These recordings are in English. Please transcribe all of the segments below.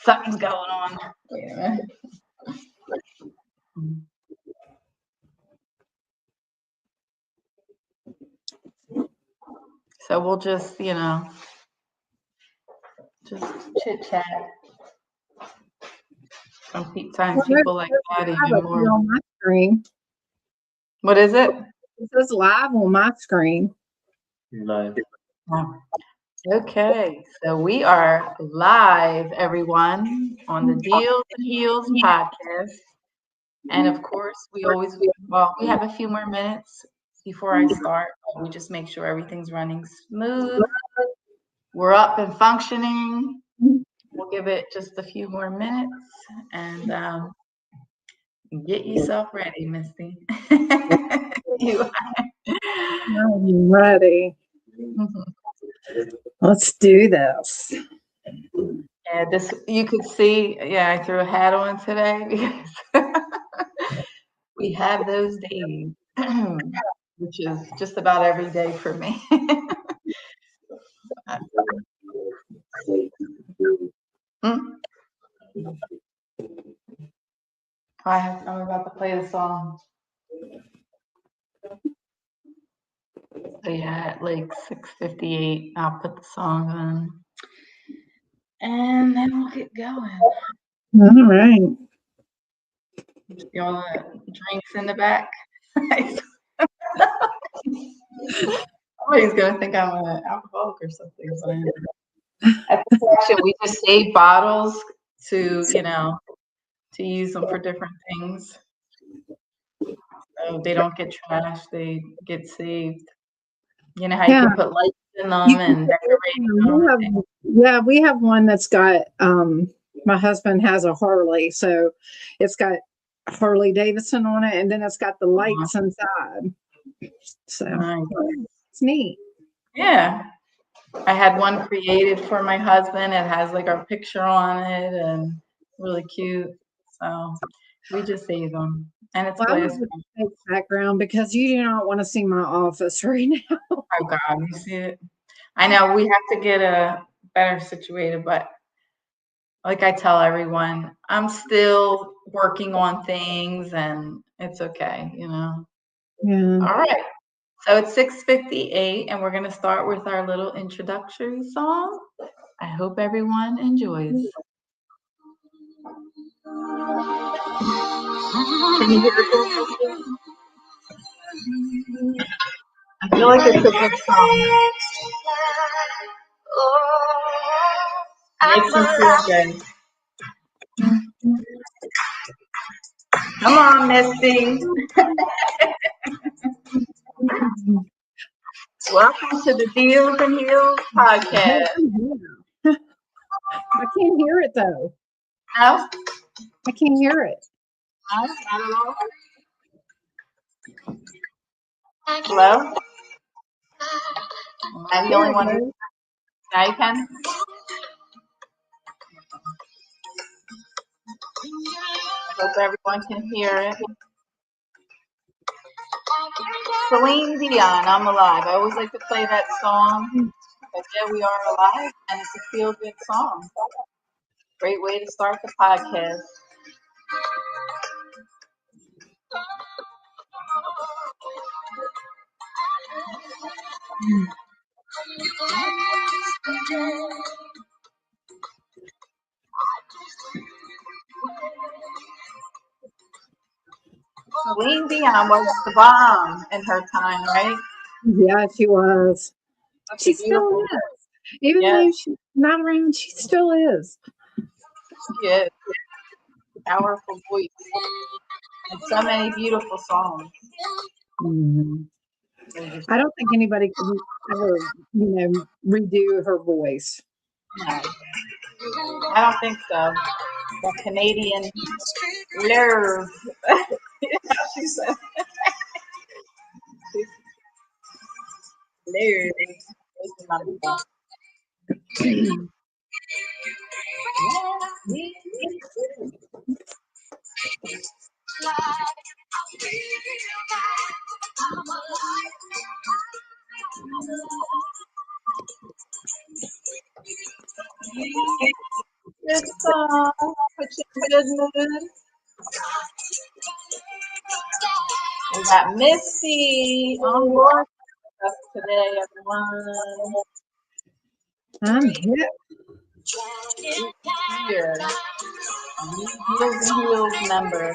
Something's going on. Wait a minute. So we'll just, just chit chat. Sometimes people like that even more. On my screen. What is it? It says live on my screen. Live. Okay, so we are live, everyone, on the Deals and Heels podcast. And of course, we have a few more minutes before I start. We just make sure everything's running smooth. We're up and functioning. We'll give it just a few more minutes and get yourself ready, Misty. I'm ready. Let's do this. Yeah, you could see. Yeah, I threw a hat on today because we have those days, which is just about every day for me. I'm about to play the song. So yeah, at like 6:58, I'll put the song on, and then we'll get going. All right. Y'all drinks in the back. Somebody's gonna think I'm an alcoholic or something. At the section, we just save bottles to use them for different things. So they don't get trashed; they get saved. You know how you can put lights in them and decorate them. Yeah, we have one that's got. My husband has a Harley, so it's got Harley Davidson on it, and then it's got the lights inside. So it's neat. Yeah. I had one created for my husband. It has like our picture on it and really cute. So we just save them. And it's glass background because you do not want to see my office right now. Oh God, you see it? I know we have to get a better situated, but like I tell everyone, I'm still working on things and it's okay, Yeah. All right. So it's 6:58 and we're going to start with our little introductory song. I hope everyone enjoys. Can you hear it? I feel like it's a good song. Makes me feel good. Come on, Misty. Welcome to the Deals and Heels podcast. I can't hear it though. No? I can't hear it. No, not at all. Hello? Am I the only one? Now you can? I hope everyone can hear it. Celine Dion, I'm Alive. I always like to play that song. But yeah, we are alive, and it's a feel-good song. Great way to start the podcast. Celine Dion was the bomb in her time, right? Yeah, she was. She still is. Even though she's not around, she still is. She is. Powerful voice. And so many beautiful songs. Mm-hmm. I don't think anybody can ever, redo her voice. No. I don't think so. The Canadian nerve. She said. Good song. Put you in a good mood. We got Misty on board with us today, everyone. I'm here. Here. Heels and Heels member.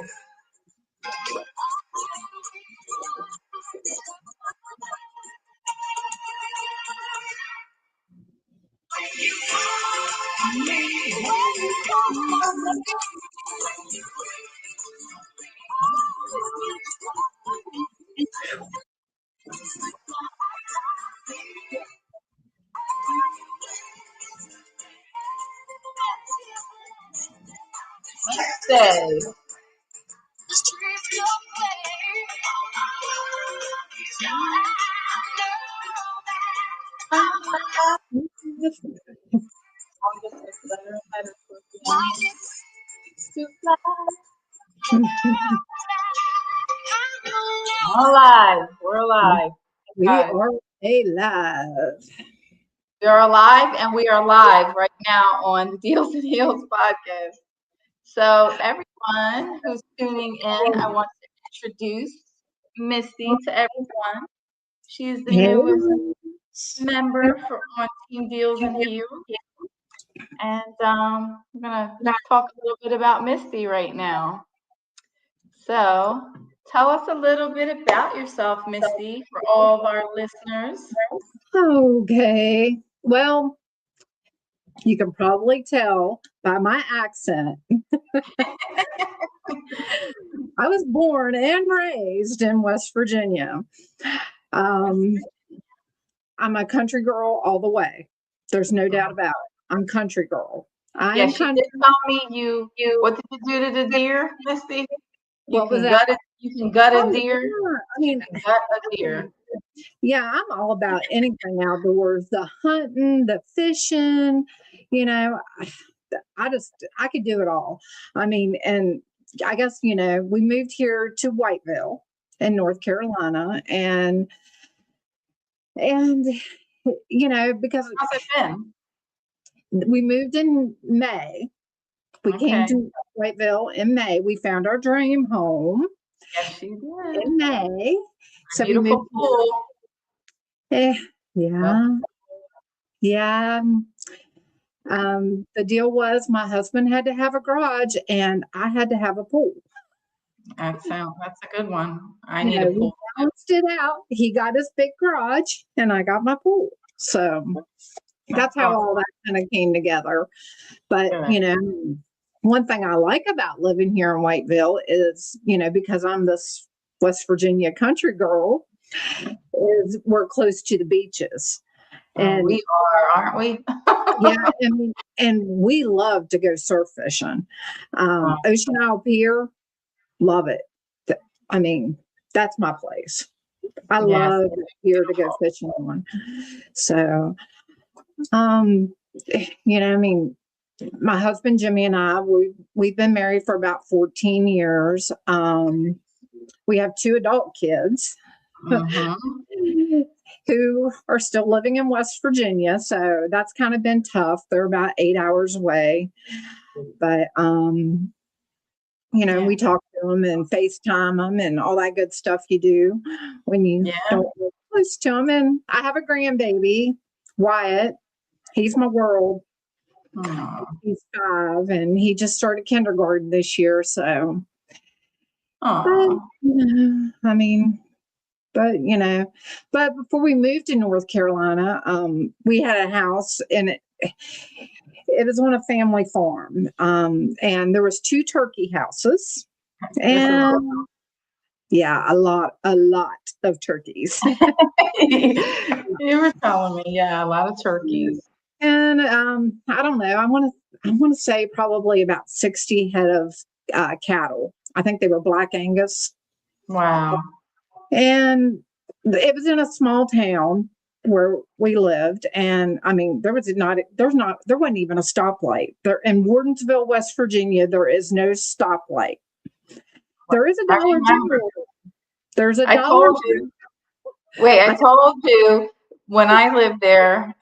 Stay. Alive. We're alive. We are alive. We are alive and we are live right now on the Deals and Heels podcast. So everyone who's tuning in, I want to introduce Misty to everyone. She's the newest member on Team Deals and Heels. And we're going to talk a little bit about Misty right now. So tell us a little bit about yourself, Misty, for all of our listeners. Okay. Well, you can probably tell by my accent. I was born and raised in West Virginia. I'm a country girl all the way. There's no doubt about it. I'm country girl. Yes, you did tell me you. What did you do to the deer, Misty? You can gut a deer. Yeah. I mean, gut a deer. Yeah, I'm all about anything outdoors, the hunting, the fishing, I could do it all. I mean, and I guess, we moved here to Whiteville in North Carolina and because how's it been? We moved in May. We came to Whiteville in May. We found our dream home. Yes, you did. In May. So beautiful pool. Yeah. The deal was my husband had to have a garage and I had to have a pool. That's a good one. I need a pool. We balanced it out. He got his big garage and I got my pool. So that's how all that kind of came together. But, one thing I like about living here in Whiteville is, because I'm this West Virginia country girl, is we're close to the beaches. And we are, aren't we? and we love to go surf fishing. Ocean Isle Pier, love it. I mean, that's my place. I love here to go fishing on. So, my husband Jimmy and I, we've been married for about 14 years. We have 2 adult kids. Who are still living in West Virginia. So that's kind of been tough. They're about 8 hours away. But, we talk to them and FaceTime them and all that good stuff you do when you don't live close to them. And I have a grandbaby, Wyatt. He's my world. He's 5 and he just started kindergarten this year. So, but before we moved to North Carolina, we had a house and it was on a family farm. And there was 2 turkey houses and a lot of turkeys. You were telling me, a lot of turkeys. And I don't know, I want to say probably about 60 head of cattle. I think they were Black Angus. Wow. And it was in a small town where we lived. And I mean, there wasn't even a stoplight there in Wardensville, West Virginia. There is no stoplight. There is a Dollar General. There's a Dollar General. I told you when I lived there,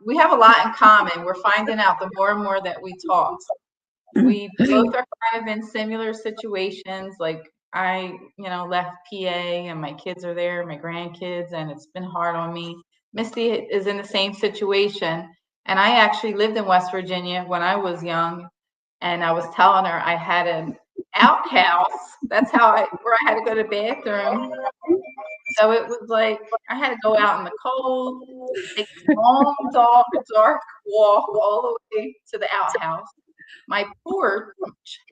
we have a lot in common. We're finding out the more and more that we talk. We both are kind of in similar situations. Like left PA and my kids are there, my grandkids, and it's been hard on me. Misty is in the same situation. And I actually lived in West Virginia when I was young. And I was telling her I had an outhouse. That's where I had to go to the bathroom. So it was like I had to go out in the cold, take a long, dark walk all the way to the outhouse. My porch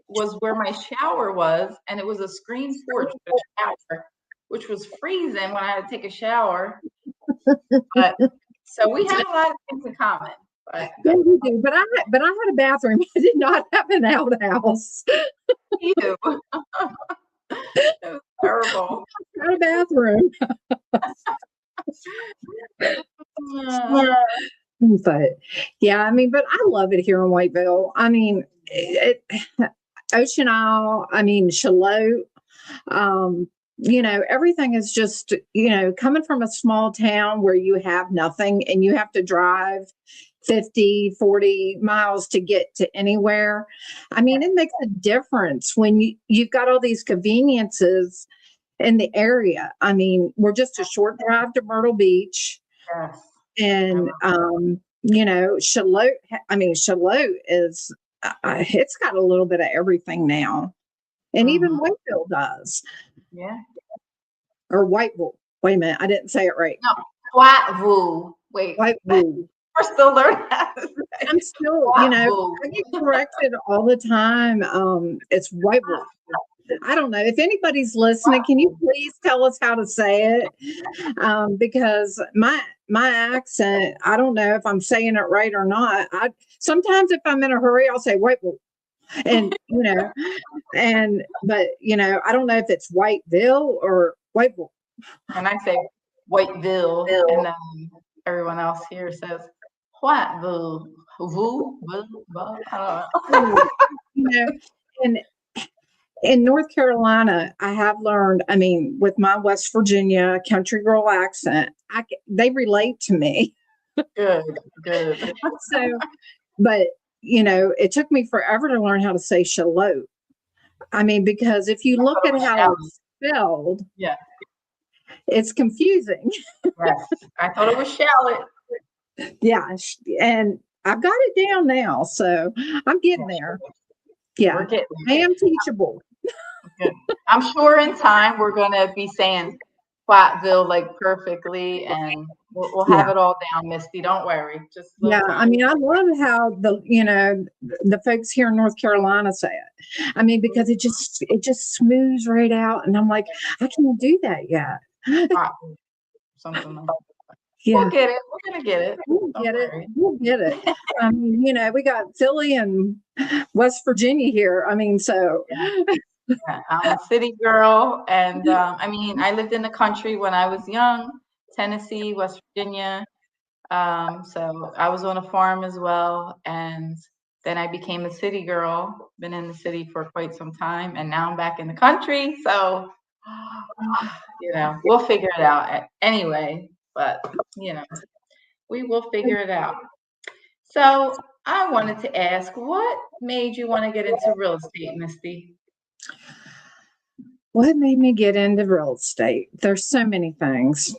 was where my shower was, and it was a screen porch with a shower, which was freezing when I had to take a shower. But so we have a lot of things in common. But yeah, we do. But I had a bathroom. I did not have an outhouse. you. It was terrible. I had a bathroom. But yeah, I mean, but I love it here in Whiteville. I mean, Ocean Isle, I mean, Charlotte, everything is just, coming from a small town where you have nothing and you have to drive 50, 40 miles to get to anywhere. I mean, it makes a difference when you've got all these conveniences in the area. I mean, we're just a short drive to Myrtle Beach. Yes. And, Charlotte is, it's got a little bit of everything now. And even Whiteville does. Yeah. Or Whiteville. Wait a minute. I didn't say it right. No, Whiteville. Wait. Whiteville. We're still learning. I'm still, I get corrected all the time. It's Whiteville. I don't know. If anybody's listening, can you please tell us how to say it? Because my accent, I don't know if I'm saying it right or not. Sometimes if I'm in a hurry, I'll say Whiteville. And but I don't know if it's Whiteville or Whiteville. And I say Whiteville, and then everyone else here says Whiteville. I don't know. And in North Carolina, I have learned, I mean, with my West Virginia country girl accent, they relate to me. Good. So, but, it took me forever to learn how to say Charlotte. I mean, because if you look at how it's spelled, yeah, it's confusing. Yes, I thought it was shallot. Yeah, and I've got it down now, so I'm getting there. Yeah, I am teachable. Good. I'm sure in time we're going to be saying Whiteville like perfectly, and we'll have it all down, Misty. Don't worry. Just I mean, I love how the folks here in North Carolina say it. I mean, because it just smooths right out, and I'm like, I can't do that yet. Something like that. Yeah. We'll get it. We're gonna get it. We'll get it. I mean, we got Philly and West Virginia here. I mean, so. Yeah, I'm a city girl, and I mean, I lived in the country when I was young, Tennessee, West Virginia. So I was on a farm as well, and then I became a city girl. Been in the city for quite some time, and now I'm back in the country. So, we'll figure it out anyway. But we will figure it out. So I wanted to ask, what made you want to get into real estate, Misty? What made me get into real estate? There's so many things.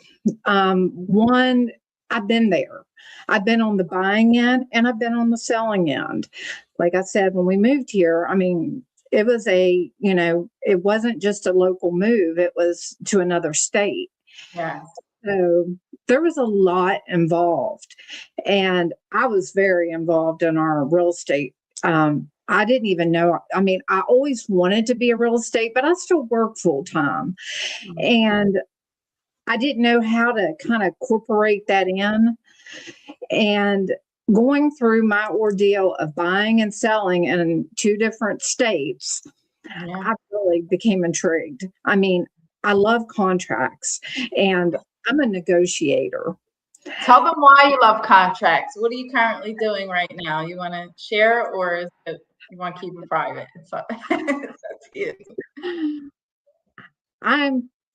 One, I've been there. I've been on the buying end and I've been on the selling end. Like I said, when we moved here, I mean, it was it wasn't just a local move. It was to another state. Yeah. So there was a lot involved, and I was very involved in our real estate. I didn't even know. I mean, I always wanted to be a real estate, but I still work full time. And I didn't know how to kind of incorporate that in. And going through my ordeal of buying and selling in 2 different states, I really became intrigued. I mean, I love contracts and I'm a negotiator. Tell them why you love contracts. What are you currently doing right now? You want to share, or is it you want to keep it private? It's up to you.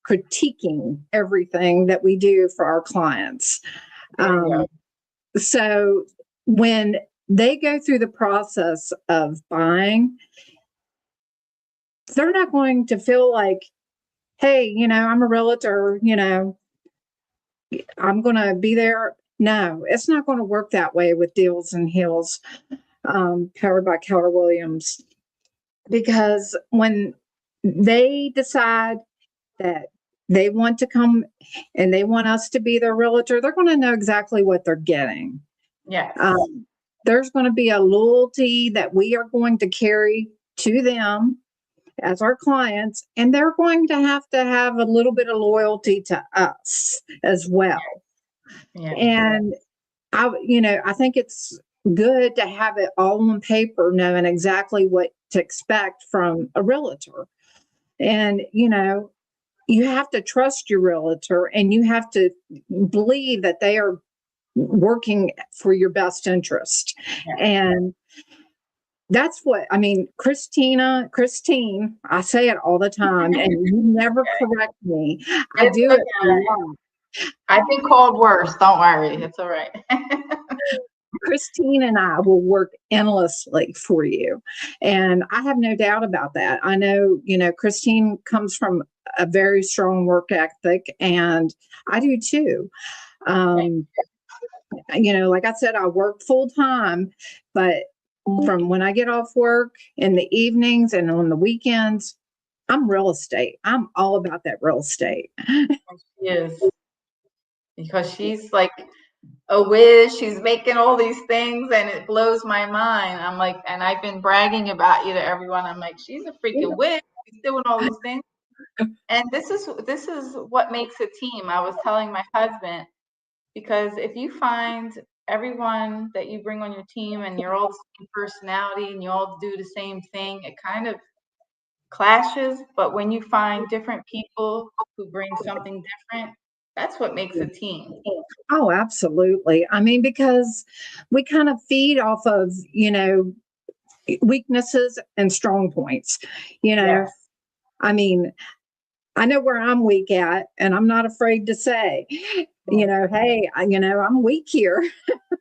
critiquing everything that we do for our clients. So when they go through the process of buying, they're not going to feel like, hey, I'm a realtor, I'm going to be there. No, it's not going to work that way with Deals and Heels, powered by Keller Williams. Because when they decide that they want to come and they want us to be their realtor, they're going to know exactly what they're getting. Yes. There's going to be a loyalty that we are going to carry to them as our clients, and they're going to have a little bit of loyalty to us as well. Yeah. And I think it's good to have it all on paper, knowing exactly what to expect from a realtor. And, you have to trust your realtor, and you have to believe that they are working for your best interest. Yeah. And that's what, Christine, I say it all the time, and you never correct me. I do it a lot. I've been called worse. Don't worry. It's all right. Christine and I will work endlessly for you. And I have no doubt about that. I know, Christine comes from a very strong work ethic, and I do too. Like I said, I work full time, but from when I get off work in the evenings and on the weekends, I'm real estate. I'm all about that real estate. She is. Because she's like a whiz. She's making all these things, and it blows my mind. I'm like, and I've been bragging about you to everyone. I'm like, she's a freaking whiz. She's doing all these things. And this is what makes a team. I was telling my husband, because if you find everyone that you bring on your team and you're all the same personality and you all do the same thing, it kind of clashes. But when you find different people who bring something different, that's what makes a team. Oh, absolutely. Because we kind of feed off of, weaknesses and strong points. Yes. I know where I'm weak at, and I'm not afraid to say, hey, I'm weak here.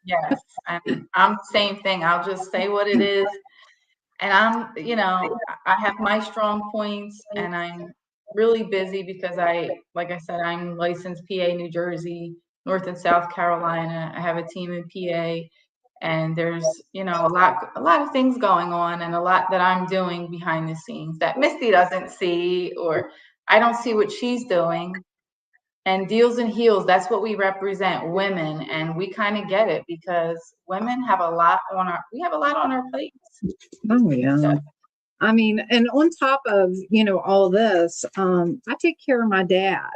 Yes. And I'm the same thing. I'll just say what it is. And I have my strong points, and I'm really busy because like I said, I'm licensed PA, New Jersey, North and South Carolina. I have a team in PA, and there's, a lot of things going on, and a lot that I'm doing behind the scenes that Misty doesn't see, or I don't see what she's doing. And Deals and Heels, that's what we represent, women, and we kind of get it because women have a lot on our plates. Oh, yeah. So, and on top of, all this, I take care of my dad.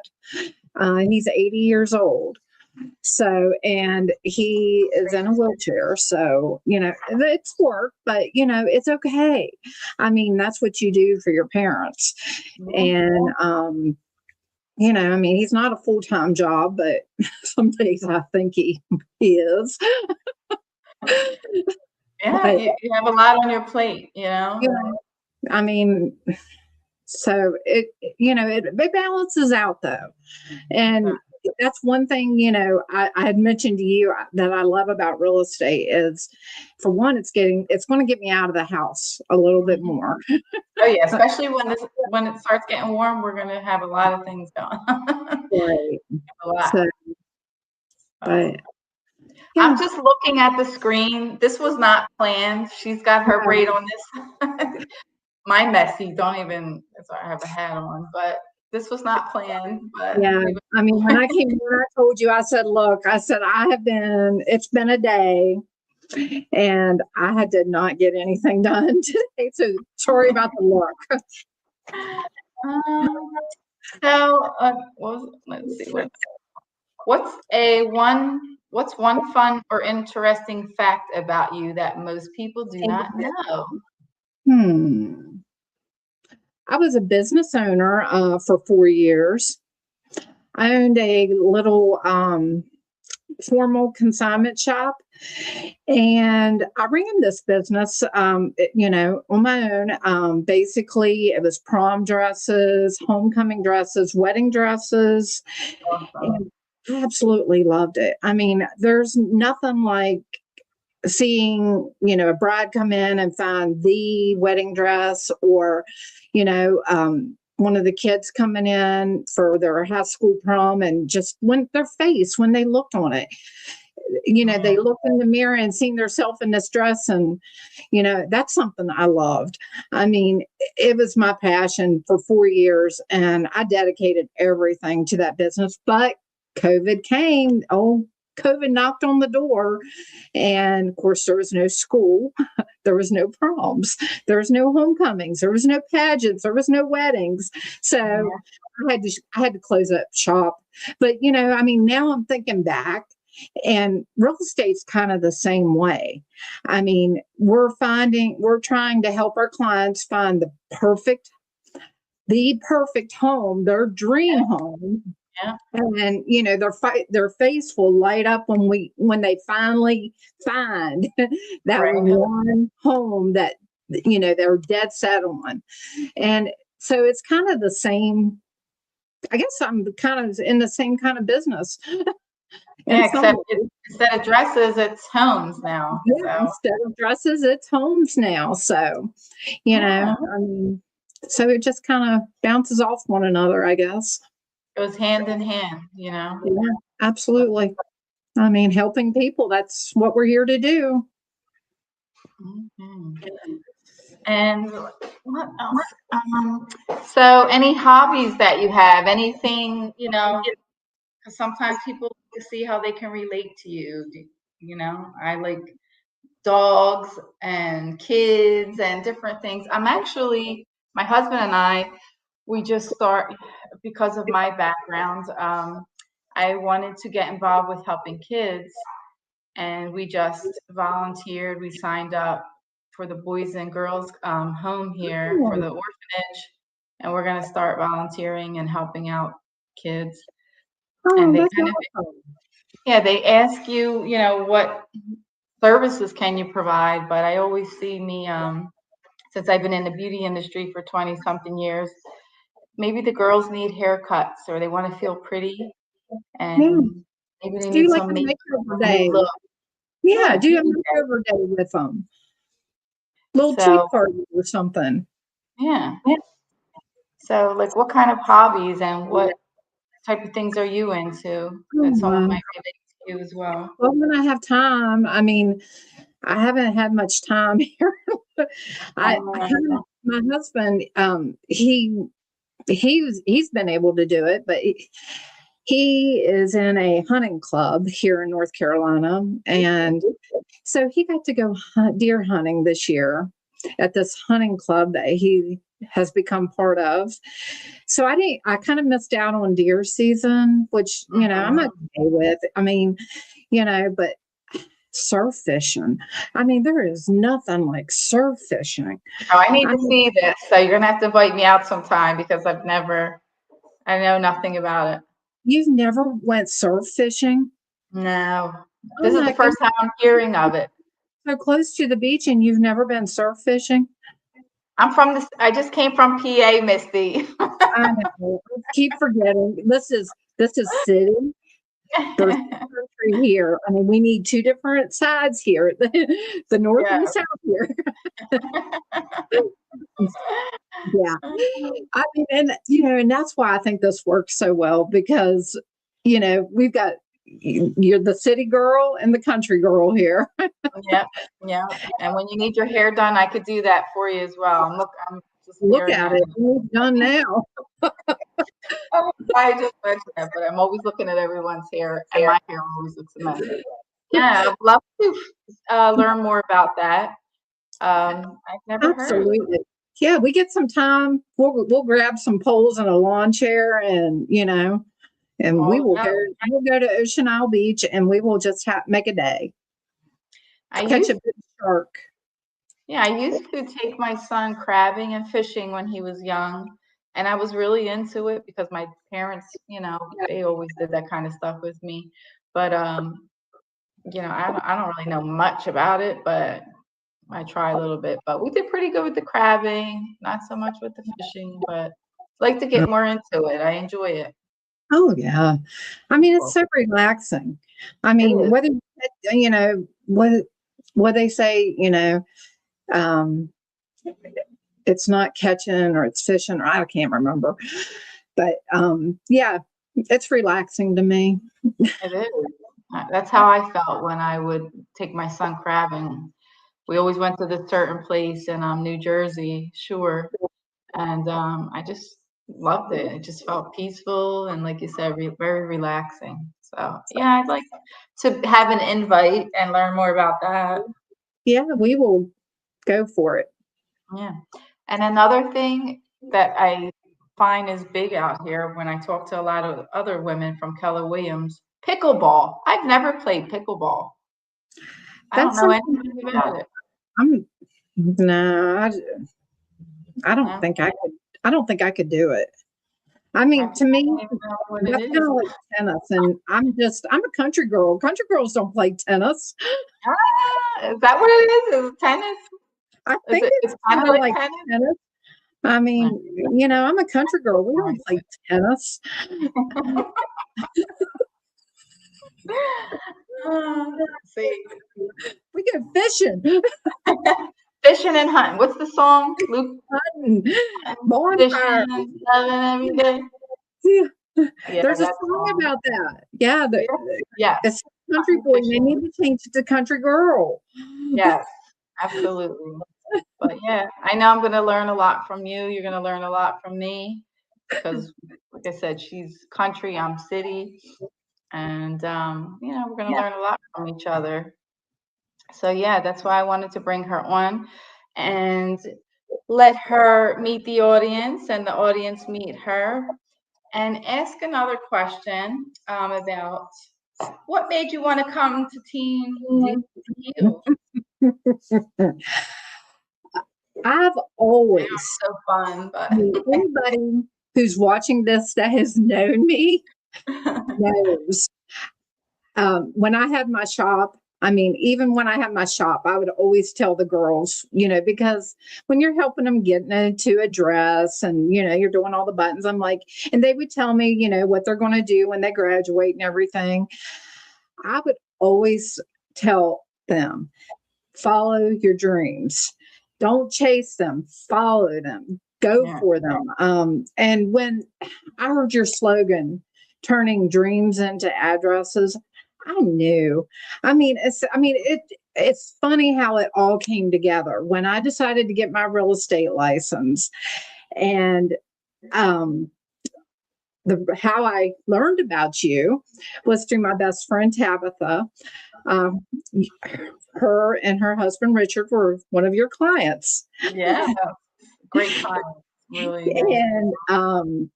He's 80 years old. So, and he is in a wheelchair. So, it's work, but, it's okay. That's what you do for your parents. And, he's not a full-time job, but some days I think he is. Yeah, but, you have a lot on your plate, So it balances out though. And that's one thing, I had mentioned to you that I love about real estate is, for one, it's going to get me out of the house a little bit more. Oh yeah, especially when it starts getting warm, we're going to have a lot of things going. Right. A lot. But yeah. I'm just looking at the screen. This was not planned. She's got her braid on this. My messy. Don't even. Sorry, I have a hat on, but this was not planned. But yeah, when I came here, I told you. I said, "Look, it's been a day, and I did not get anything done today. So sorry about the look." Let's see. What's one fun or interesting fact about you that most people do not know? I was a business owner for 4 years. I owned a little formal consignment shop. And I ran this business, on my own. Basically, it was prom dresses, homecoming dresses, wedding dresses, Awesome. and I absolutely loved it. I mean, there's nothing like seeing, a bride come in and find the wedding dress, or, one of the kids coming in for their high school prom, and just when their face, when they looked on it, they looked in the mirror and seen themselves in this dress. And, that's something I loved. I mean, it was my passion for 4 years, and I dedicated everything to that business. But COVID came. Oh, COVID knocked on the door. And of course, there was no school. There was no proms. There was no homecomings. There was no pageants. There was no weddings. So I had to close up shop. But, I mean, now I'm thinking back, and real estate's kind of the same way. I mean, we're trying to help our clients find the perfect home, their dream home. Yeah. And their face will light up when they finally find that one home that they're dead set on. And so it's kind of the same. I guess I'm kind of in the same kind of business. Yeah, except instead of dresses, it's homes now. Yeah, So. instead of dresses, it's homes now. So, I mean, so it just kind of bounces off one another, I guess. It was hand in hand, Yeah, absolutely. I mean, helping people, that's what we're here to do. Mm-hmm. And what else? So any hobbies that you have, anything, because sometimes people see how they can relate to you. I like dogs and kids and different things. My husband and I, we just start because of my background. I wanted to get involved with helping kids, and we just volunteered. We signed up for the Boys and Girls home here for the orphanage, and we're going to start volunteering and helping out kids. And they they ask you, what services can you provide? But I always see since I've been in the beauty industry for 20 something years, maybe the girls need haircuts or they want to feel pretty, and maybe they need some makeup look. Yeah, do a makeover day with them. Little tea party or something. Yeah. So, like, what kind of hobbies and what type of things are you into that someone might relate to you as well? Well, when I have time, I mean, I haven't had much time here. My husband, he's been able to do it, but he is in a hunting club here in North Carolina, and so he got to go deer hunting this year at this hunting club that he has become part of. So I kind of missed out on deer season, which, I'm okay with. I mean, but surf fishing. I mean, there is nothing like surf fishing. Oh, I need to see this. So you're going to have to invite me out sometime because I know nothing about it. You've never went surf fishing? No. This is the first time I'm hearing of it. So close to the beach and you've never been surf fishing? I just came from PA, Misty. I know. I keep forgetting. This is city. There's country here. I mean, we need two different sides here, the north and the south here. Yeah. I mean, and that's why I think this works so well, because, we've got, you're the city girl and the country girl here. Yeah. And when you need your hair done, I could do that for you as well. I'm just look at it. It's done now. I just mentioned that, but I'm always looking at everyone's hair, and my hair always looks a mess. Yeah, I'd love to learn more about that. I've never heard. Yeah, we get some time. We'll grab some poles and a lawn chair, and we will go to Ocean Isle Beach, and we will just make a day. Catch a big shark. Yeah, I used to take my son crabbing and fishing when he was young, and I was really into it because my parents, they always did that kind of stuff with me. But I don't really know much about it, but I try a little bit. But we did pretty good with the crabbing, not so much with the fishing, but like to get more into it. I enjoy it. Oh yeah. I mean, it's so relaxing. I It mean, is. whether what they say, um, it's not catching or it's fishing, or I can't remember. But yeah, it's relaxing to me. It is. That's how I felt when I would take my son crabbing. We always went to this certain place in New Jersey, Shore, and I just loved it. It just felt peaceful and, like you said, very relaxing. So yeah, I'd like to have an invite and learn more about that. Yeah, we will go for it. Yeah. And another thing that I find is big out here when I talk to a lot of other women from Keller Williams, pickleball. I've never played pickleball. I don't That's know something anything about it. I'm no, I don't No, think I could. I don't think I could do it. I I mean, don't to me, even know what it that's kind is. of like tennis, and I'm a country girl. Country girls don't play tennis. Ah, is that what it is? Is it tennis? I Is think it? it's It's kind kind of of like like tennis. tennis. I No. mean, I'm a country girl. We don't play tennis. See, We go fishing, fishing and hunting. What's the song? Luke, hunting, fishing bonfire. and loving every day. Yeah. Yeah, There's a that song song. about that. Yeah, Yeah. Yes, it's country hunting, boy. They fishing. need to change it to country girl. Yes, absolutely. But yeah, I know I'm going to learn a lot from you. You're going to learn a lot from me because, like I said, she's country, I'm city, and we're going to Yeah. learn a lot from each other. So yeah, that's why I wanted to bring her on and let her meet the audience and the audience meet her and ask another question about what made you want to come to Team Deal Heal. I've They always, are so fun, I mean, anybody who's watching this that has known me but knows. When I had my shop, I mean, even when I had my shop, I would always tell the girls, because when you're helping them get into a dress and, you're doing all the buttons, I'm like, and they would tell me, what they're going to do when they graduate and everything. I would always tell them, follow your dreams. Don't chase them, follow them, go yeah, for them. And when I heard your slogan, turning dreams into addresses, I knew. It's funny how it all came together when I decided to get my real estate license. And um, how I learned about you was through my best friend Tabitha. Um, her and her husband Richard were one of your clients, yeah, great time, really nice. and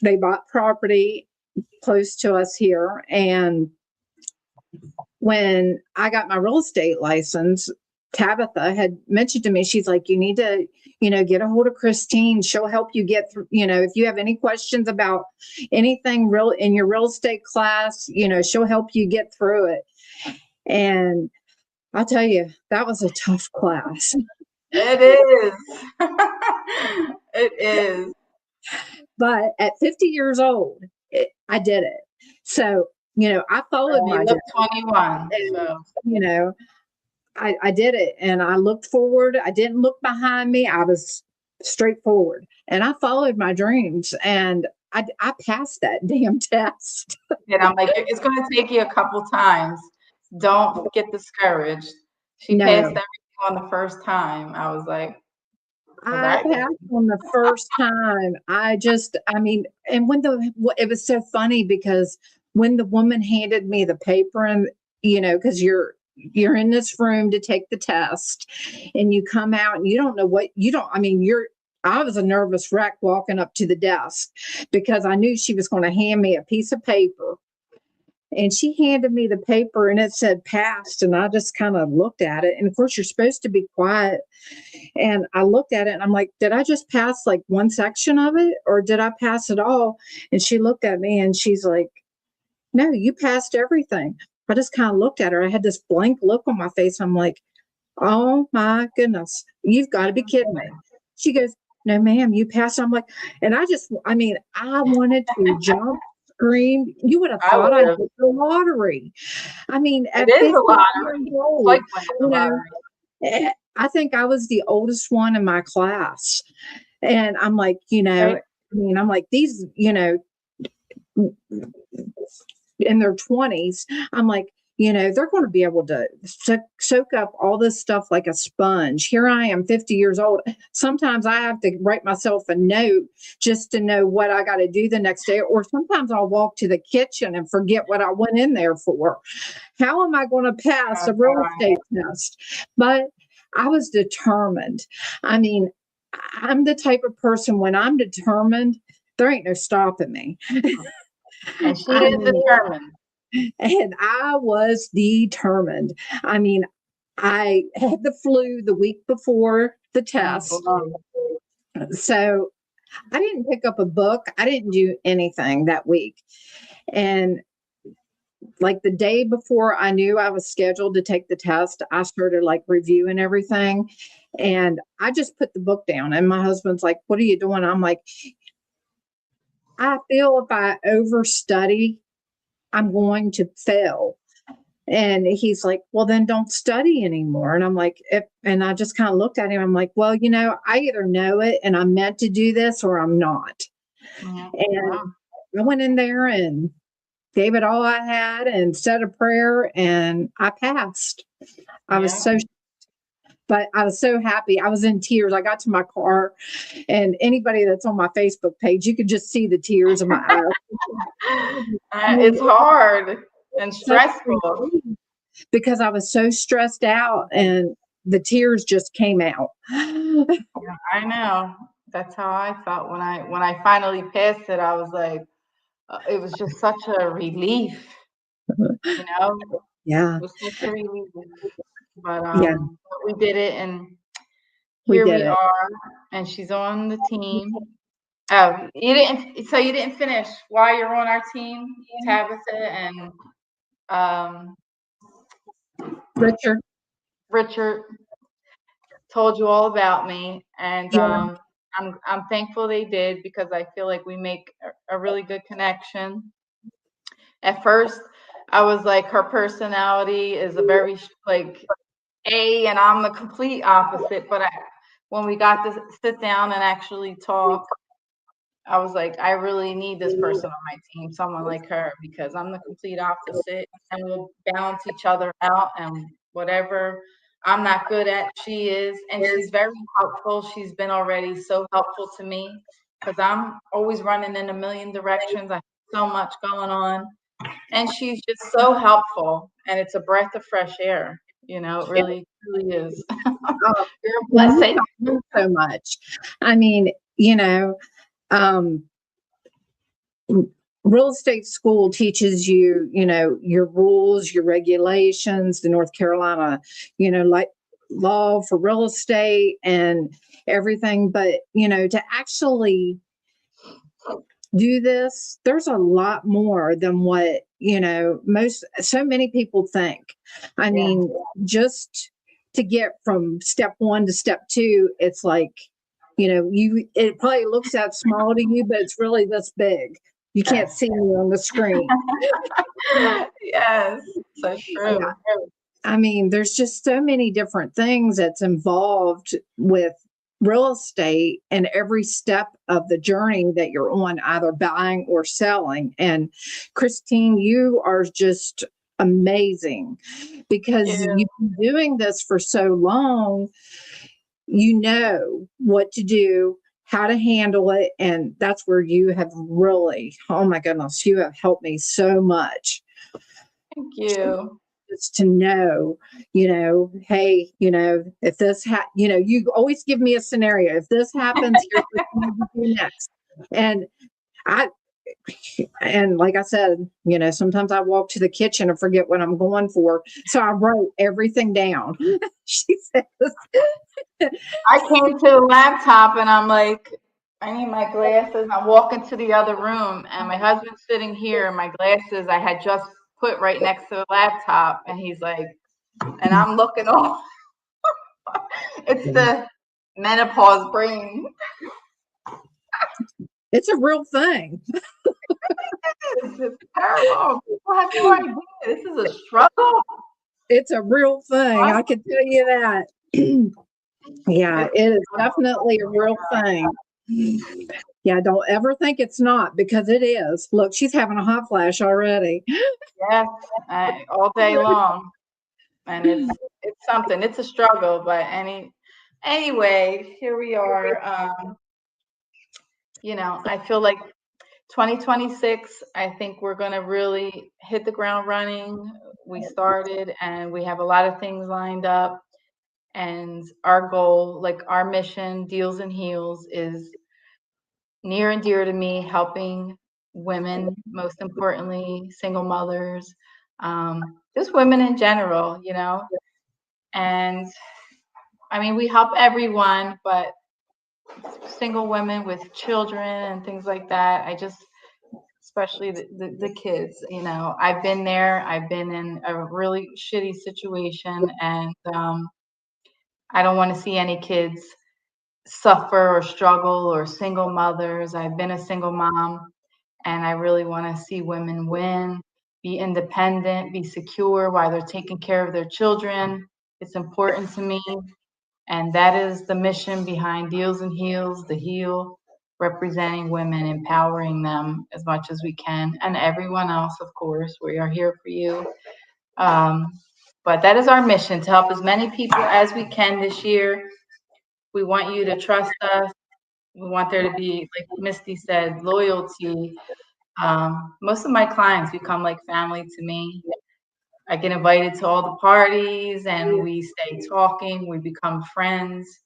they bought property close to us here. And when I got my real estate license, Tabitha had mentioned to me, she's like, you need to, get a hold of Christine. She'll help you get through, if you have any questions about anything real in your real estate class, she'll help you get through it. And I'll tell you, that was a tough class. It is. It is. But at 50 years old, I did it. So, I followed And you my look dream. 21, And, so you know, I did it and I looked forward. I didn't look behind me. I was straightforward and I followed my dreams and I passed that damn test. and I'm like, it's going to take you a couple times. Don't get discouraged. She passed No, everything on the first time. I was like, because I I did. passed on the first time. And it was so funny because when the woman handed me the paper and, because you're in this room to take the test and you come out and you don't know what you don't, I mean, I was a nervous wreck walking up to the desk because I knew she was going to hand me a piece of paper. And she handed me the paper and it said passed. And I just kind of looked at it. And of course, you're supposed to be quiet. And I looked at it and I'm like, did I just pass like one section of it or did I pass it all? And she looked at me and she's like, no, you passed everything. I just kind of looked at her. I had this blank look on my face. I'm like, oh my goodness, you've got to be kidding me. She goes, no, ma'am, you passed. I'm like, and I mean, I wanted to jump, scream. You would have thought I hit the lottery. I mean, at It is 50 a lottery. years old, It's like winning the you know, lottery. I think I was the oldest one in my class. And I'm like, Right. I mean, I'm like, these, in their 20s, I'm like, they're going to be able to soak up all this stuff like a sponge. Here I am, 50 years old. Sometimes I have to write myself a note just to know what I got to do the next day. Or sometimes I'll walk to the kitchen and forget what I went in there for. How am I going to pass a real estate test? But I was determined. I mean, I'm the type of person, when I'm determined, there ain't no stopping me. And she is determined. And I was determined. I mean, I had the flu the week before the test. So I didn't pick up a book. I didn't do anything that week. And like the day before I knew I was scheduled to take the test, I started like reviewing everything. And I just put the book down. And my husband's like, what are you doing? I'm like, I feel if I overstudy, I'm going to fail. And he's like, well, then don't study anymore. And I'm like, and I just kind of looked at him. I'm like, well, I either know it and I'm meant to do this or I'm not. And I went in there and gave it all I had and said a prayer, and I passed. I was so happy. I was in tears. I got to my car, and anybody that's on my Facebook page, you could just see the tears in my eyes. It's hard and stressful. Because I was so stressed out, and the tears just came out. Yeah, I know. That's how I felt when I finally passed it. I was like, it was just such a relief, Yeah. It was such a relief. But Yeah. we did it, and We here did we it. are, and she's on the team. Oh, you didn't finish while you're on our team, Tabitha and Richard told you all about me, and Yeah. I'm thankful they did, because I feel like we make a really good connection. At first, I was like, her personality is a very like A, and I'm the complete opposite. But when we got to sit down and actually talk, I was like, I really need this person on my team, someone like her, because I'm the complete opposite, and we'll balance each other out. And whatever I'm not good at, she is. And she's very helpful. She's been already so helpful to me, because I'm always running in a million directions. I have so much going on. And she's just so helpful. And it's a breath of fresh air. It really, really is. Oh, You're a blessing. so much. I mean, real estate school teaches you, your rules, your regulations, the North Carolina, like law for real estate and everything. But, to actually do this, there's a lot more than what, so many people think. I mean, just to get from step one to step two, it's like, it probably looks that small to you, but it's really this big. You can't see me on the screen. Yes, so true. Yeah. I mean, there's just so many different things that's involved with real estate and every step of the journey that you're on, either buying or selling. And Christine, you are just amazing, because you've been doing this for so long. You know what to do, how to handle it. And that's where you have really, oh my goodness, you have helped me so much. Thank you. Just to know, hey, if this, you always give me a scenario. If this happens, here's what you do next. And like I said, sometimes I walk to the kitchen and forget what I'm going for. So I wrote everything down. She says, I came to the laptop and I'm like, I need my glasses. I'm walking to the other room, and my husband's sitting here, and my glasses, I had just put right next to the laptop, and he's like, and I'm looking off. It's the menopause brain. It's a real thing. It's terrible. People have no idea. This is a struggle. It's a real thing. I can tell you that. Yeah, it is definitely a real thing. Yeah, don't ever think it's not, because it is. Look, she's having a hot flash already. Yes, all day long, and it's something. It's a struggle, but anyway, here we are. I feel like 2026. I think we're going to really hit the ground running. We started, and we have a lot of things lined up. And our goal, like our mission, Deals and Heals, is near and dear to me, helping women, most importantly, single mothers, just women in general, And I mean, we help everyone, but single women with children and things like that. Especially the kids, I've been there. I've been in a really shitty situation, and I don't want to see any kids suffer or struggle, or single mothers. I've been a single mom, and I really want to see women win, be independent, be secure while they're taking care of their children. It's important to me. And that is the mission behind Deals and Heals, the Heal, representing women, empowering them as much as we can. And everyone else, of course, we are here for you. But that is our mission, to help as many people as we can this year. We want you to trust us. We want there to be, like Misty said, loyalty. Most of my clients become like family to me. I get invited to all the parties, and we stay talking. We become friends,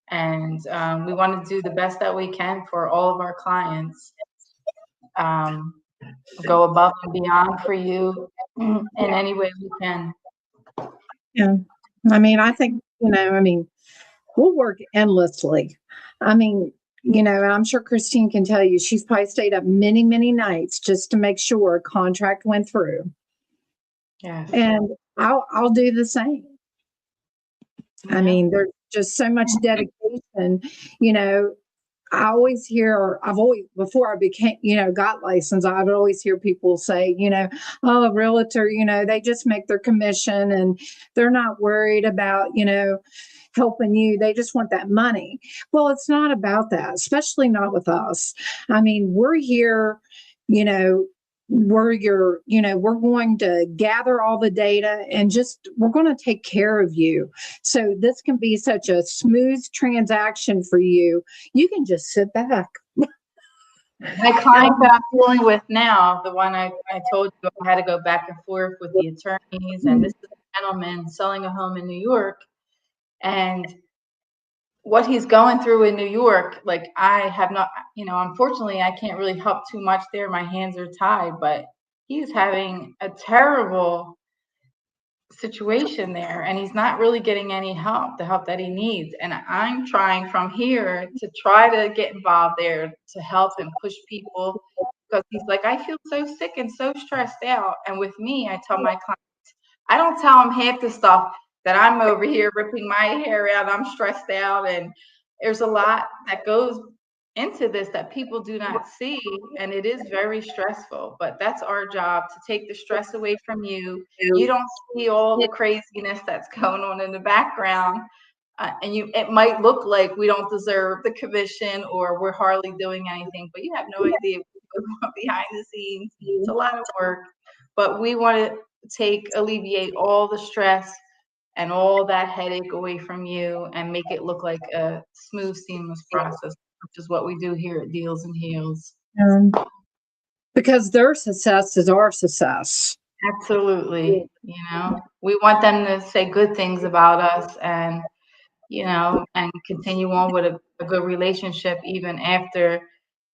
and we want to do the best that we can for all of our clients. Go above and beyond for you in any way we can. Yeah. I mean, I think, we'll work endlessly. I mean, and I'm sure Christine can tell you, she's probably stayed up many, many nights just to make sure a contract went through. Yes. And I'll do the same. Yeah. I mean, there's just so much dedication. I've always, before I became, got licensed, I would always hear people say, oh, a realtor, they just make their commission and they're not worried about, helping you. They just want that money. Well, it's not about that, especially not with us. I mean, we're here, we're going to gather all the data and we're going to take care of you. So this can be such a smooth transaction for you. You can just sit back. My client that I'm dealing with now, the one I told you I had to go back and forth with the attorneys, and this is a gentleman selling a home in New York. And what he's going through in New York, like I have not, unfortunately, I can't really help too much there. My hands are tied, but he's having a terrible situation there, and he's not really getting any help, the help that he needs. And I'm trying from here to try to get involved there to help and push people, because he's like, I feel so sick and so stressed out. And with me, I tell my clients, I don't tell them half the stuff that I'm over here ripping my hair out. I'm stressed out, and there's a lot that goes into this that people do not see, and it is very stressful. But that's our job, to take the stress away from you. You don't see all the craziness that's going on in the background, and it might look like we don't deserve the commission or we're hardly doing anything, but you have no idea what's going on behind the scenes. It's a lot of work, but we want to alleviate all the stress and all that headache away from you and make it look like a smooth, seamless process, which is what we do here at Deals and Heals. Because their success is our success. Absolutely. We want them to say good things about us, and and continue on with a good relationship even after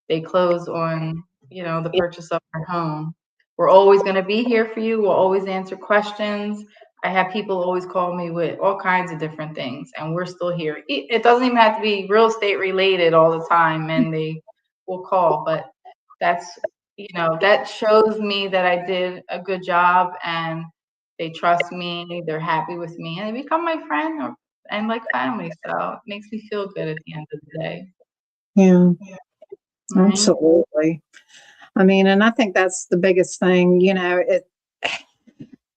they close on, the purchase of their home. We're always going to be here for you. We'll always answer questions. I have people always call me with all kinds of different things, and we're still here. It doesn't even have to be real estate related all the time, and they will call, but that's that shows me that I did a good job, and they trust me, they're happy with me, and they become my friend and like family. So it makes me feel good at the end of the day. Yeah, Right? absolutely. I mean, and I think that's the biggest thing,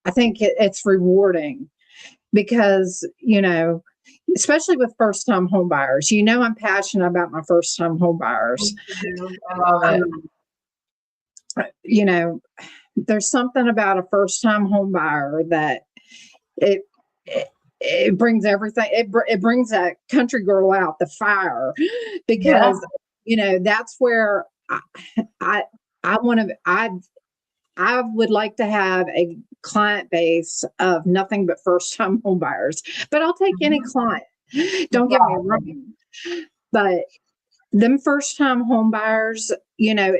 I think it's rewarding because, especially with first time home buyers, I'm passionate about my first time home buyers. I love it. There's something about a first time home buyer that it, it brings everything. It brings that country girl out, the fire, because that's where I I want to. I would like to have a client base of nothing but first time home buyers, but I'll take any client. Don't get me wrong, but them first time home buyers, when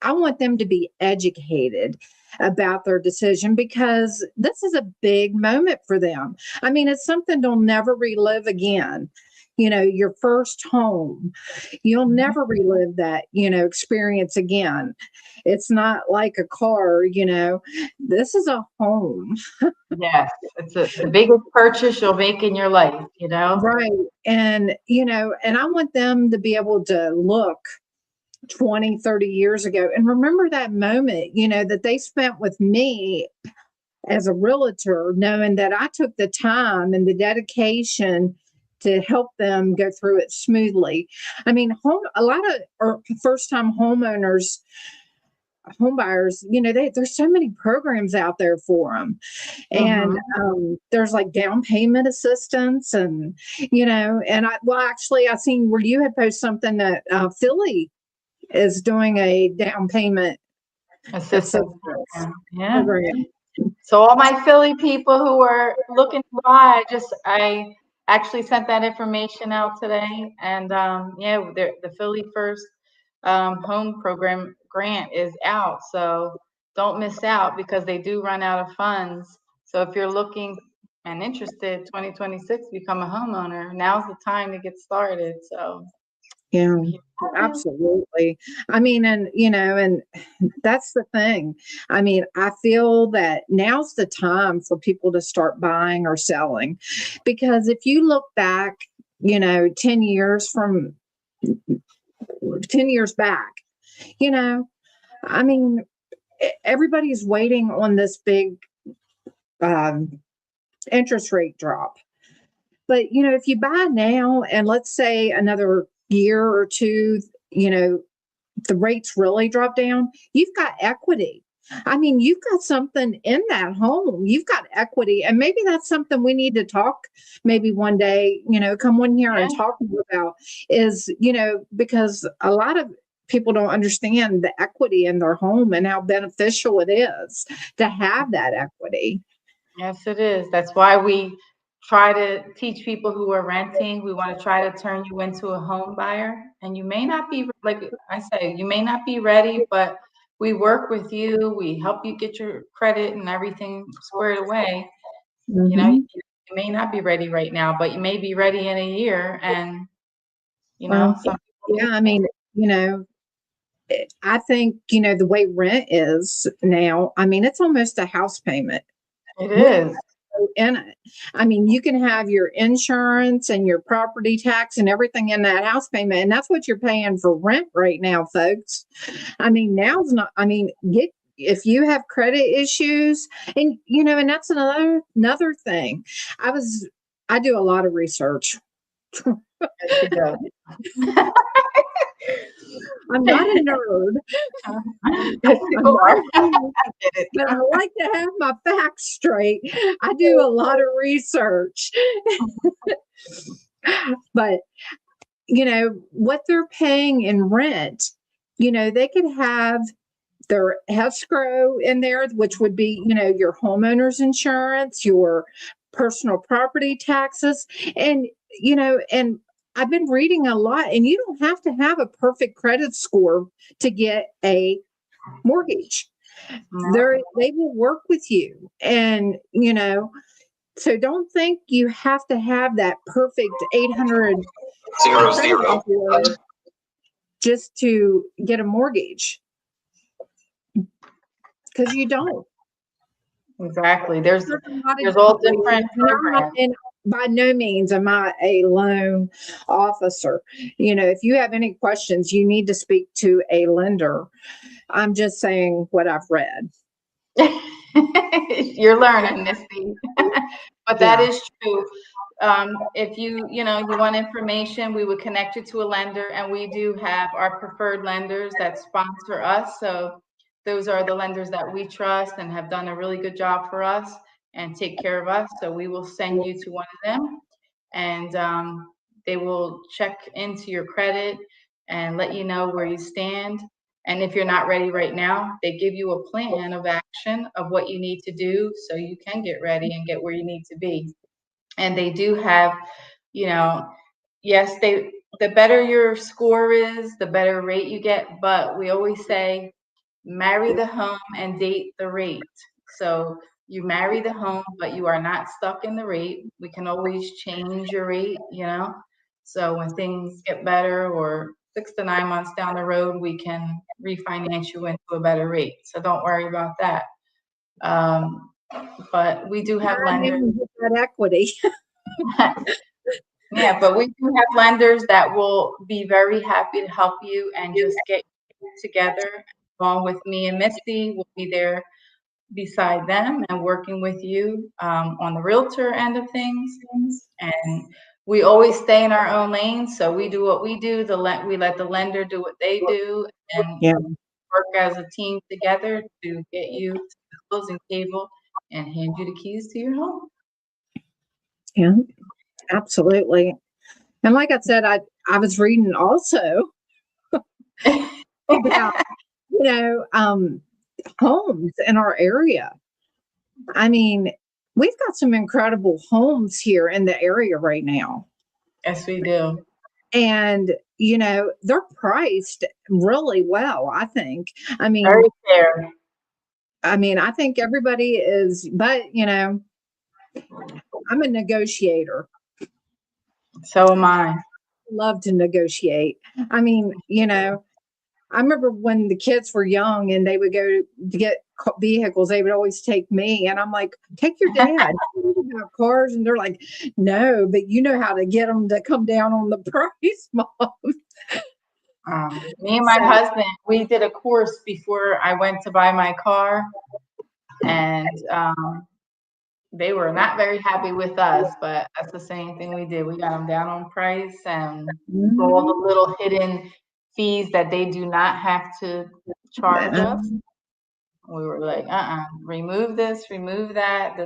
I want them to be educated about their decision because this is a big moment for them. I mean, it's something they'll never relive again. Your first home, you'll never relive that, experience again. It's not like a car, this is a home. Yes, it's the biggest purchase you'll make in your life, Right. And, and I want them to be able to look 20, 30 years ago and remember that moment, that they spent with me as a realtor, knowing that I took the time and the dedication to help them go through it smoothly. I mean, a lot of first time homeowners, home buyers, there's so many programs out there for them. And there's like down payment assistance and, actually I seen where you had posted something that Philly is doing a down payment assistance program. program. So all my Philly people who are looking to buy, I actually sent that information out today, and the Philly First Home Program grant is out. So don't miss out because they do run out of funds. So if you're looking and interested, 2026, become a homeowner. Now's the time to get started. So yeah, absolutely. I mean, and that's the thing. I mean, I feel that now's the time for people to start buying or selling because if you look back, 10 years from 10 years back, I mean, everybody's waiting on this big interest rate drop. But, if you buy now and let's say another year or two, the rates really drop down, you've got equity. I mean, you've got something in that home. You've got equity. And maybe that's something we need to talk maybe one day, come on here and talk about is, because a lot of people don't understand the equity in their home and how beneficial it is to have that equity. Yes, it is. That's why we try to teach people who are renting. We want to try to turn you into a home buyer. And you may not be, like I say, you may not be ready, but we work with you. We help you get your credit and everything squared away. You may not be ready right now, but you may be ready in a year. And, I mean, I think, the way rent is now, I mean, it's almost a house payment. It is. In it. I mean, you can have your insurance and your property tax and everything in that house payment. And that's what you're paying for rent right now, folks. I mean, now's not, I mean, if you have credit issues and, and that's another thing. I do a lot of research. I'm not a nerd. Yes, you are. But I like to have my facts straight. I do a lot of research. But, what they're paying in rent, they could have their escrow in there, which would be, your homeowner's insurance, your personal property taxes. And, and I've been reading a lot, and you don't have to have a perfect credit score to get a mortgage. They will work with you. And, so don't think you have to have that perfect 800 0. just to get a mortgage, because you don't. Exactly. There's a lot of all different ways. different programs. And by no means am I a loan officer. If you have any questions, you need to speak to a lender. I'm just saying what I've read. You're learning, Misty. But that Yeah. is true. If you want information, we would connect you to a lender, and we do have our preferred lenders that sponsor us. So those are the lenders that we trust and have done a really good job for us and take care of us. So we will send you to one of them, and they will check into your credit and let you know where you stand. And if you're not ready right now, they give you a plan of action of what you need to do so you can get ready and get where you need to be. And they do have, yes, the better your score is, the better rate you get. But we always say, marry the home and date the rate. So you marry the home, but you are not stuck in the rate. We can always change your rate, So when things get better, or 6 to 9 months down the road, we can refinance you into a better rate. So don't worry about that. But we do have lenders. That equity. Yeah, but we do have lenders that will be very happy to help you and just get you together. Along with me and Misty, we'll be there beside them and working with you on the realtor end of things. And we always stay in our own lane. So we do what we do. We let the lender do what they do, and work as a team together to get you to the closing table and hand you the keys to your home. Yeah, absolutely. And like I said, I was reading also about, homes in our area. I mean, we've got some incredible homes here in the area right now. Yes, we do. And, they're priced really well, I think. Very fair. I think everybody is, but, I'm a negotiator. So am I. Love to negotiate. I remember when the kids were young and they would go to get vehicles, they would always take me. And I'm like, take your dad. About cars. And they're like, no, but you know how to get them to come down on the price, Mom. Me and my husband, we did a course before I went to buy my car. And they were not very happy with us, but that's the same thing we did. We got them down on price and all the little hidden fees that they do not have to charge us. We were like, remove this, remove that.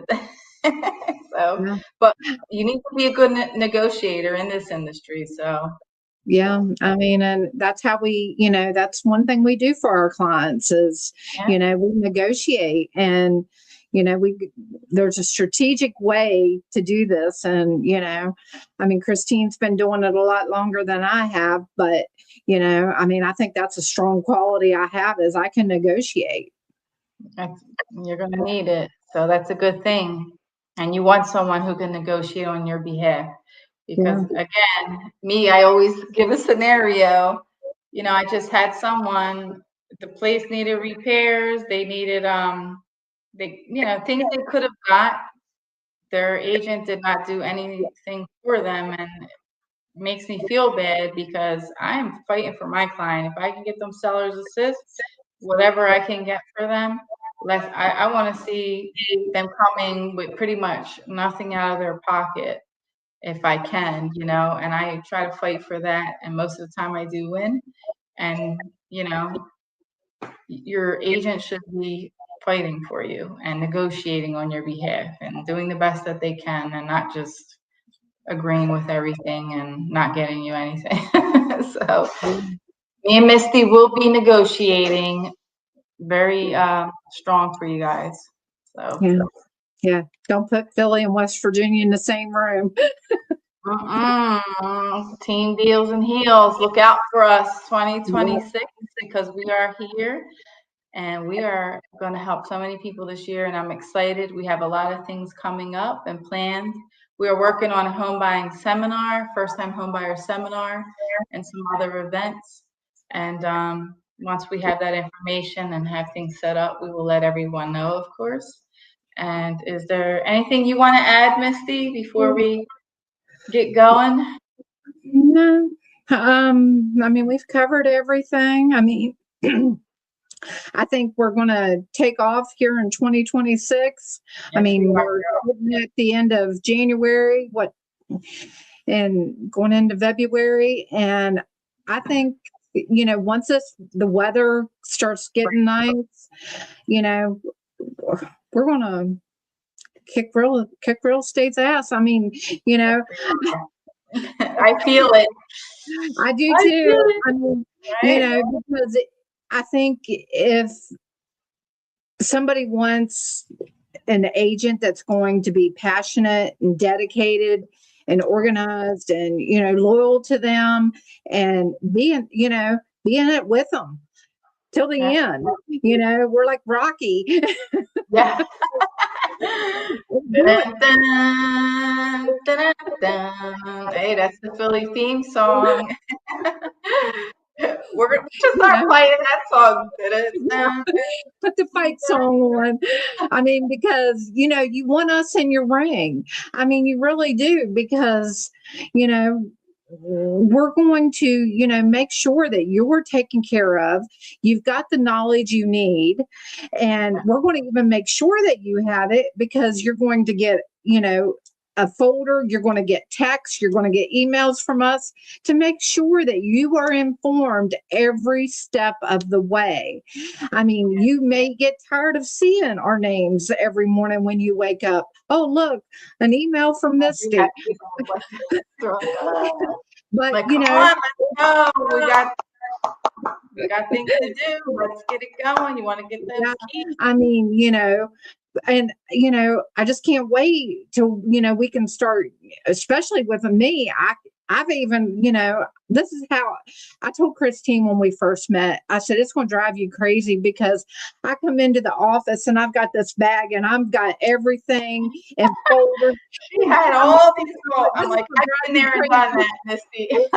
So, but you need to be a good negotiator in this industry. So, yeah, and that's how we, that's one thing we do for our clients is, we negotiate, and, there's a strategic way to do this. And, Christine's been doing it a lot longer than I have, but, I think that's a strong quality I have is I can negotiate. You're going to need it. So that's a good thing. And you want someone who can negotiate on your behalf. Because again, I always give a scenario. I just had someone, the place needed repairs. They needed, things they could have got. Their agent did not do anything for them. And it makes me feel bad because I'm fighting for my client. If I can get them seller's assist, whatever I can get for them, I want to see them coming with pretty much nothing out of their pocket if I can, and I try to fight for that. And most of the time I do win. And, your agent should be fighting for you and negotiating on your behalf and doing the best that they can and not just agreeing with everything and not getting you anything. So me and Misty will be negotiating very strong for you guys. So yeah. Don't put Philly and West Virginia in the same room. Team Deals and Heels. Look out for us 2026 because we are here and we are going to help so many people this year. And I'm excited. We have a lot of things coming up and planned. We are working on a home buying seminar, first time home buyer seminar, and some other events. And once we have that information and have things set up, we will let everyone know, of course. And is there anything you want to add, Misty, before we get going? No. I mean, we've covered everything. I mean, I think we're going to take off here in 2026. I mean, we're at the end of January, and going into February. And I think, once the weather starts getting nice, we're going to kick real estate's ass. I mean, I feel it. I do too. I mean, because I think if somebody wants an agent that's going to be passionate and dedicated and organized and, loyal to them and being in it with them till the end, we're like Rocky. Yeah. Dun, dun, dun, dun. Hey, that's the Philly theme song. We're going to start playing that song. Put the fight song on. I mean, because, you want us in your ring. I mean, you really do, because, we're going to, make sure that you're taken care of. You've got the knowledge you need. And we're going to even make sure that you have it, because you're going to get, a folder, you're going to get texts, you're going to get emails from us to make sure that you are informed every step of the way. I mean, you may get tired of seeing our names every morning when you wake up. Oh, look, an email from Misty. But like, come on, let's go. We got things to do. Let's get it going. You want to get them? I mean, and I just can't wait till we can start, especially with me. I've even, this is how I told Christine when we first met. I said, it's going to drive you crazy, because I come into the office and I've got this bag and I've got everything and folders. She had all these calls. I'm like, I've been there and done that, Misty. It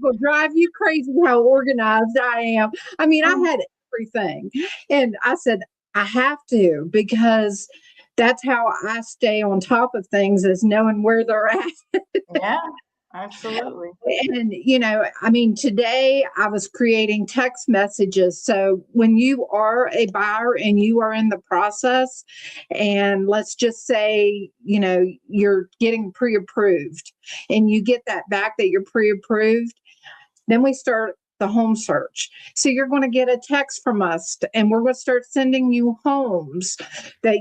will drive you crazy how organized I am. I mean, I had everything. And I said, I have to, because that's how I stay on top of things, is knowing where they're at. Yeah, absolutely. And, I mean, today I was creating text messages. So when you are a buyer and you are in the process, and let's just say, you're getting pre-approved and you get that back that you're pre-approved, then we start the home search. So you're going to get a text from us, and we're going to start sending you homes that,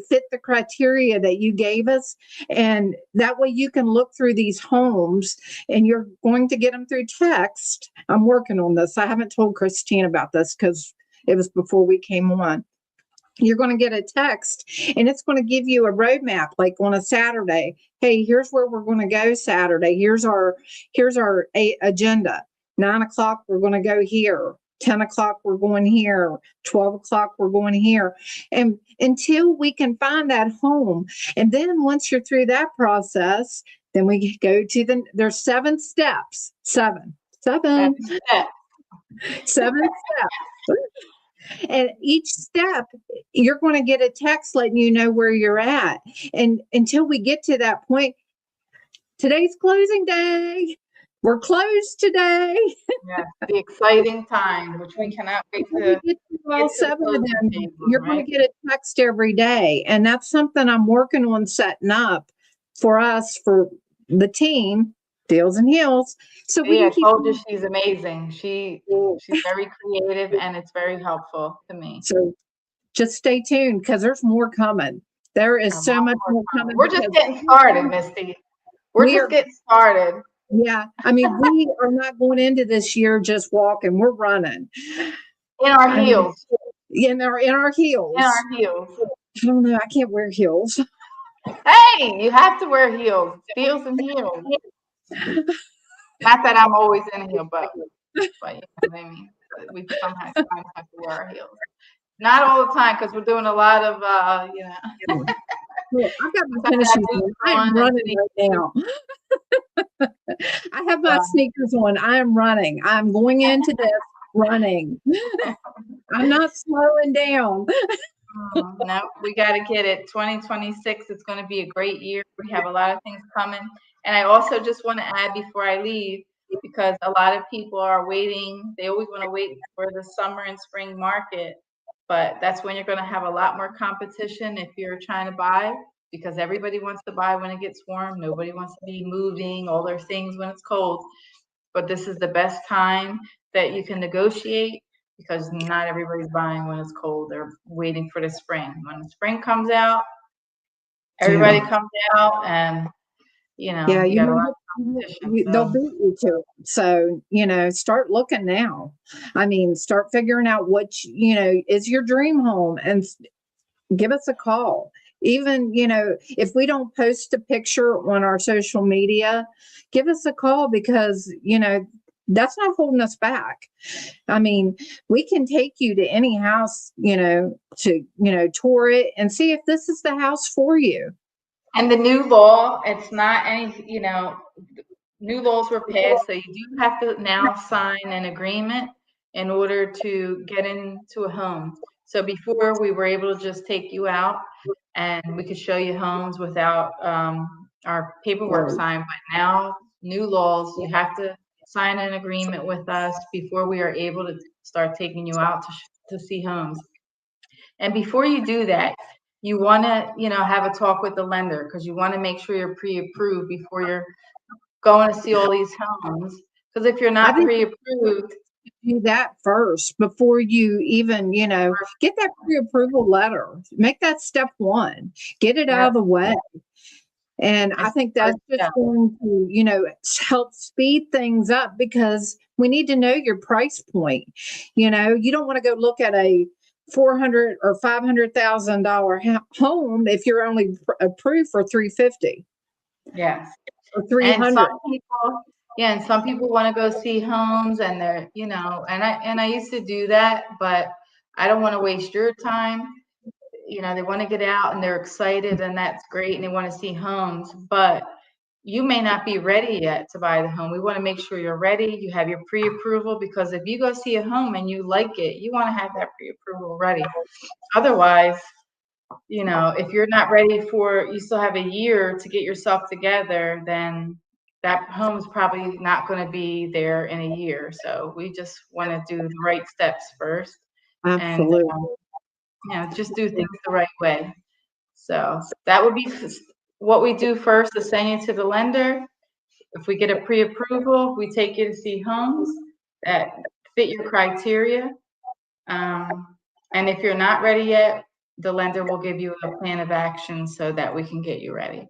fit the criteria that you gave us. And that way you can look through these homes, and you're going to get them through text. I'm working on this. I haven't told Christine about this because it was before we came on. You're going to get a text, and it's going to give you a roadmap, like on a Saturday. Hey, here's where we're going to go Saturday. Here's our agenda. 9 o'clock, we're going to go here. 10 o'clock, we're going here. 12 o'clock, we're going here. And until we can find that home. And then once you're through that process, then we go to there's 7 steps. Seven steps. And each step, you're going to get a text letting you know where you're at. And until we get to that point, today's closing day. We're closed today. Yeah, the exciting time, which we cannot wait to get to all 7 of them. You're going to get a text every day. And that's something I'm working on setting up for us, for the team, Deals and Heels. So I told you she's amazing. She's very creative, and it's very helpful to me. So just stay tuned, because there's more coming. There is so much more coming. We're just getting started, Misty. We're just getting started. Yeah. I mean, we are not going into this year just walking. We're running. In our heels. In our heels. In our heels. I don't know. I can't wear heels. Hey, you have to wear heels. Heels and heels. Not that I'm always in a heel, but you know what I mean. We sometimes have to wear our heels. Not all the time, because we're doing a lot of, Well, I've got my finishing. I'm running right now. I have my sneakers on. I am running. I'm going into this running. I'm not slowing down. No, we got to get it. 2026 is going to be a great year. We have a lot of things coming. And I also just want to add before I leave, because a lot of people are waiting. They always want to wait for the summer and spring market. But that's when you're going to have a lot more competition if you're trying to buy, because everybody wants to buy when it gets warm. Nobody wants to be moving all their things when it's cold. But this is the best time that you can negotiate, because not everybody's buying when it's cold. They're waiting for the spring. When the spring comes out, everybody comes out, and you got a lot of competition. They'll beat you to it. So, start looking now. I mean, start figuring out what, is your dream home, and give us a call. Even, if we don't post a picture on our social media, give us a call, because, that's not holding us back. I mean, we can take you to any house, to, tour it and see if this is the house for you. And the new law, it's not any, new laws were passed, so you do have to now sign an agreement in order to get into a home. So before, we were able to just take you out and we could show you homes without our paperwork signed. But now, new laws, you have to sign an agreement with us before we are able to start taking you out to see homes. And before you do that, you want to, have a talk with the lender, because you want to make sure you're pre-approved before you're going to see all these homes. Because if you're not pre-approved, do that first before you even, get that pre-approval letter. Make that step one. Get it out of the way. And I think that's just going to, help speed things up, because we need to know your price point. You don't want to go look at a $400,000 or $500,000 home if you're only approved for $350,000. Yes. Or $300,000. And some people want to go see homes, and they're, and I used to do that, but I don't want to waste your time. They want to get out and they're excited, and that's great, and they want to see homes, but you may not be ready yet to buy the home. We want to make sure you're ready. You have your pre-approval, because if you go see a home and you like it, you want to have that pre-approval ready. Otherwise, if you're not ready you still have a year to get yourself together, then that home's probably not going to be there in a year. So we just want to do the right steps first. Absolutely. And just do things the right way. So that would be what we do first, is send you to the lender. If we get a pre-approval, we take you to see homes that fit your criteria. And if you're not ready yet, the lender will give you a plan of action so that we can get you ready.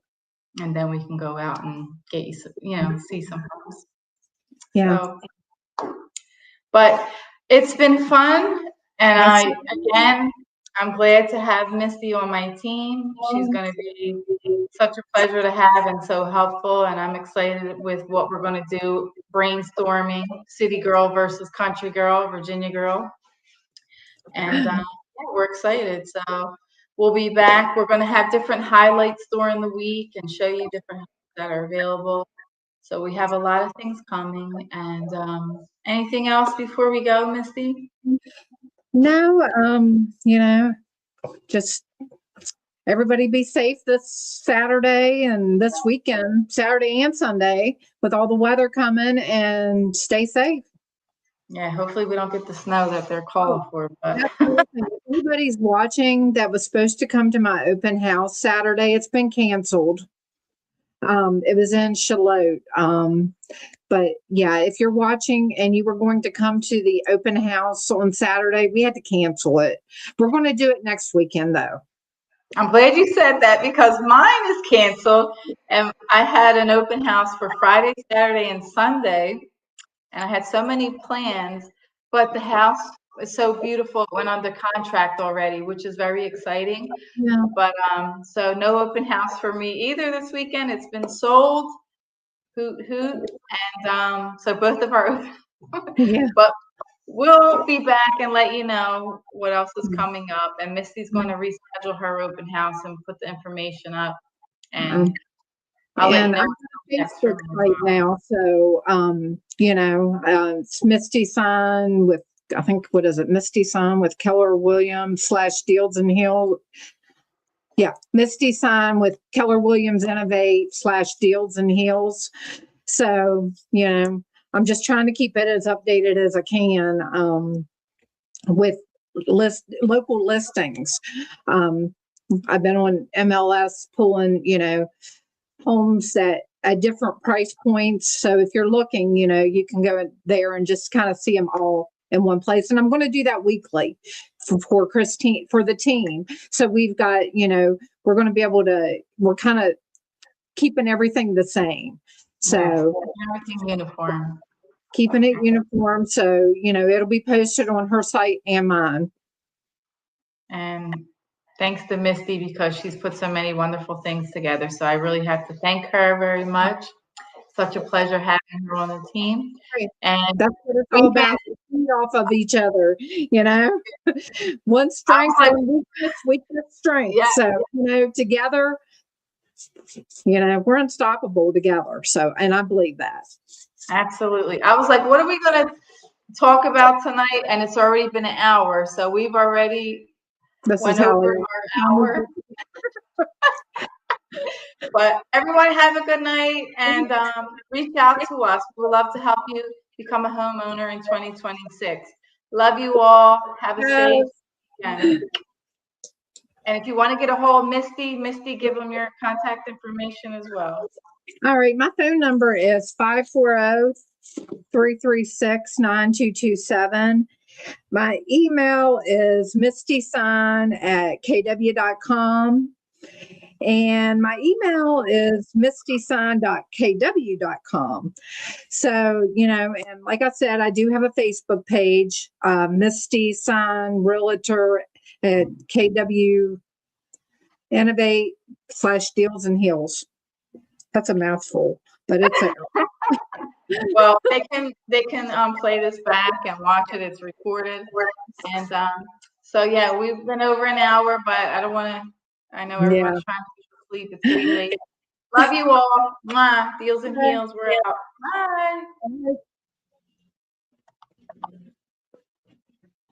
And then we can go out and get you, see some homes. Yeah. So, but it's been fun. And I'm glad to have Misty on my team. She's going to be such a pleasure to have, and so helpful. And I'm excited with what we're going to do, brainstorming city girl versus country girl, Virginia girl. And we're excited. So we'll be back. We're going to have different highlights during the week and show you different homes that are available. So we have a lot of things coming. And anything else before we go, Misty? No, just everybody be safe this Saturday and this weekend, Saturday and Sunday, with all the weather coming, and stay safe. Yeah, hopefully we don't get the snow that they're calling for. But everybody's watching that was supposed to come to my open house Saturday. It's been canceled. It was in Charlotte. But yeah, if you're watching and you were going to come to the open house on Saturday, we had to cancel it. We're going to do it next weekend, though. I'm glad you said that, because mine is canceled, and I had an open house for Friday, Saturday, and Sunday, and I had so many plans, but the house is so beautiful. It went under contract already, which is very exciting. Yeah. But so no open house for me either this weekend. It's been sold. Hoot hoot. And so both of our yeah. But we'll be back and let you know what else is coming up. And Misty's going to reschedule her open house and put the information up. And I'll let you And know I'm on the next Facebook room. site now. So, it's Misty Sine with, I think, what is it? Misty Sine with Keller Williams / Deals and Heels. Yeah, Misty Sine with Keller Williams Innovate / Deals and Heels. So, I'm just trying to keep it as updated as I can with local listings. I've been on MLS pulling, homes that at different price points. So if you're looking, you can go there and just kind of see them all in one place. And I'm going to do that weekly for Christine, for the team. So we've got, we're going to be able to, we're kind of keeping everything the same. So everything uniform. Keeping it uniform. So, it'll be posted on her site and mine. And thanks to Misty, because she's put so many wonderful things together. So I really have to thank her very much. Such a pleasure having her on the team. And that's what it's all about. Feed off of each other, one strength and weakness, strength. Yeah. So, together, we're unstoppable together. So, and I believe that. Absolutely. I was like, what are we going to talk about tonight? And it's already been an hour. So we've already went over our hour. But everyone have a good night and reach out to us. We would love to help you become a homeowner in 2026. Love you all. Have a safe weekend. And if you want to get a hold of Misty, give them your contact information as well. All right. My phone number is 540-336-9227. My email is mistysine@kw.com. And my email is mistysine.kw.com. So, and like I said, I do have a Facebook page, Misty Sine Realtor at KW Innovate / Deals and Heels. That's a mouthful, but it's a. Well, they can play this back and watch it. It's recorded. And so, yeah, we've been over an hour, but I don't want to. I know everyone's trying to sleep. It's getting late. Love you all. Mwah. Deals and Heels. We're out. Bye.